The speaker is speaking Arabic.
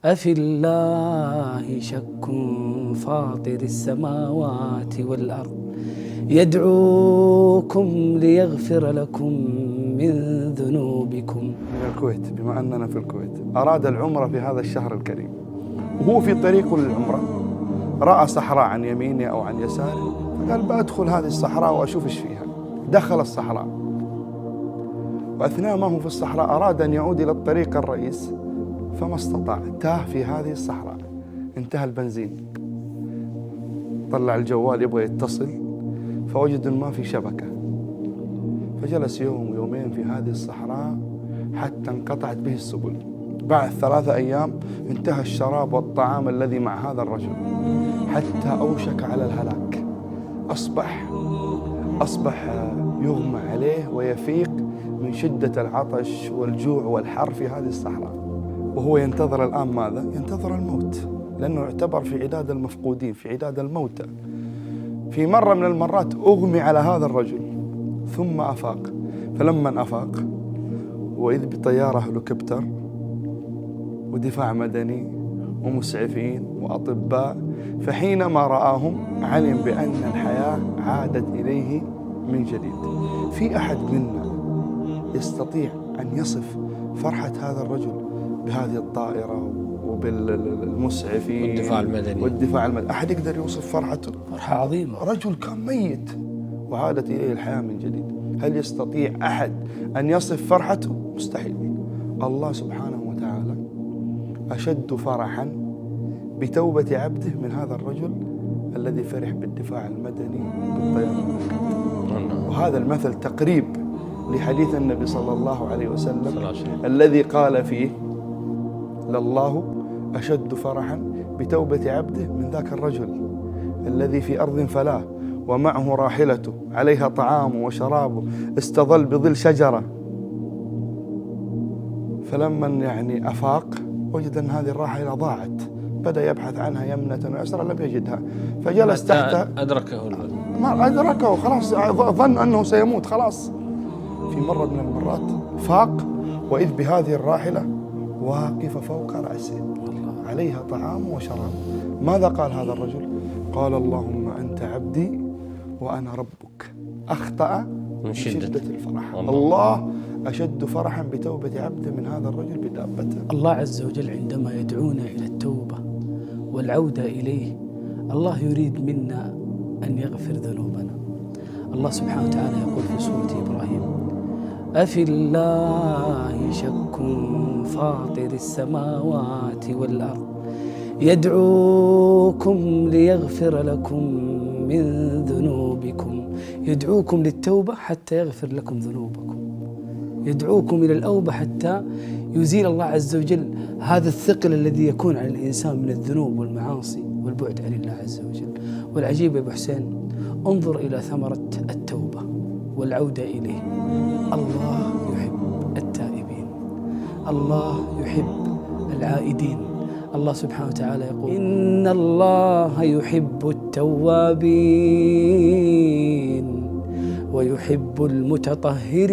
أفي الله شك فاطر السماوات والأرض يدعوكم ليغفر لكم من ذنوبكم. من الكويت، بما أننا في الكويت، أراد العمرة في هذا الشهر الكريم، وهو في طريقه للعمرة رأى صحراء عن يمينه أو عن يساره، فقال بأدخل هذه الصحراء وأشوف إيش فيها. دخل الصحراء، وأثناء ما هو في الصحراء أراد أن يعود إلى الطريق الرئيس فما استطاع، تاه في هذه الصحراء. انتهى البنزين، طلع الجوال يبغى يتصل فوجد إن ما في شبكة، فجلس يوم ويومين في هذه الصحراء حتى انقطعت به السبل. بعد 3 أيام انتهى الشراب والطعام الذي مع هذا الرجل، حتى أوشك على الهلاك. أصبح يغمى عليه ويفيق من شدة العطش والجوع والحر في هذه الصحراء، وهو ينتظر الآن ماذا؟ ينتظر الموت، لأنه يعتبر في عداد المفقودين، في عداد الموتى. في مرة من المرات أغمي على هذا الرجل ثم أفاق، فلما أفاق وإذ بطيارة هليكوبتر ودفاع مدني ومسعفين وأطباء، فحينما رآهم علم بأن الحياة عادت إليه من جديد. في أحد منا يستطيع أن يصف فرحة هذا الرجل بهذه الطائرة وبالمسعفين والدفاع المدني؟ أحد يقدر يوصف فرحته؟ فرحة عظيمة. رجل كان ميت وعادت إليه الحياة من جديد. هل يستطيع أحد أن يصف فرحته؟ مستحيل. الله سبحانه وتعالى أشد فرحا بتوبة عبده من هذا الرجل الذي فرح بالدفاع المدني بالطيران. وهذا المثل تقريب لحديث النبي صلى الله عليه وسلم الذي قال فيه: لله أشد فرحا بتوبة عبده من ذاك الرجل الذي في أرض فلاة ومعه راحلته عليها طعامه وشرابه، استظل بظل شجرة، فلما أفاق وجد أن هذه الراحلة ضاعت، بدأ يبحث عنها يمنة ويسرى لم يجدها، فجلس تحت. ما أدركه خلاص، ظن أنه سيموت خلاص. في مرة من المرات فاق وإذ بهذه الراحلة واقفة فوق رأسه عليها طعام وشراب. ماذا قال هذا الرجل؟ قال: اللهم أنت عبدي وأنا ربك. أخطأ من شدة الفرح. الله أشد فرحا بتوبة عبده من هذا الرجل بدابته. الله عز وجل عندما يدعونا إلى التوبة والعودة إليه، الله يريد منا أن يغفر ذنوبنا. الله سبحانه وتعالى يقول في سورة إبراهيم: أفي الله شك فاطر السماوات والأرض يدعوكم ليغفر لكم من ذنوبكم. يدعوكم للتوبة حتى يغفر لكم ذنوبكم، يدعوكم إلى الأوبة حتى يزيل الله عز وجل هذا الثقل الذي يكون على الإنسان من الذنوب والمعاصي والبعد عن الله عز وجل. والعجيب يا أبو حسين، انظر إلى ثمرة التوبة والعودة إليه. الله يحب التائبين، الله يحب العائدين. الله سبحانه وتعالى يقول: إن الله يحب التوابين ويحب المتطهرين.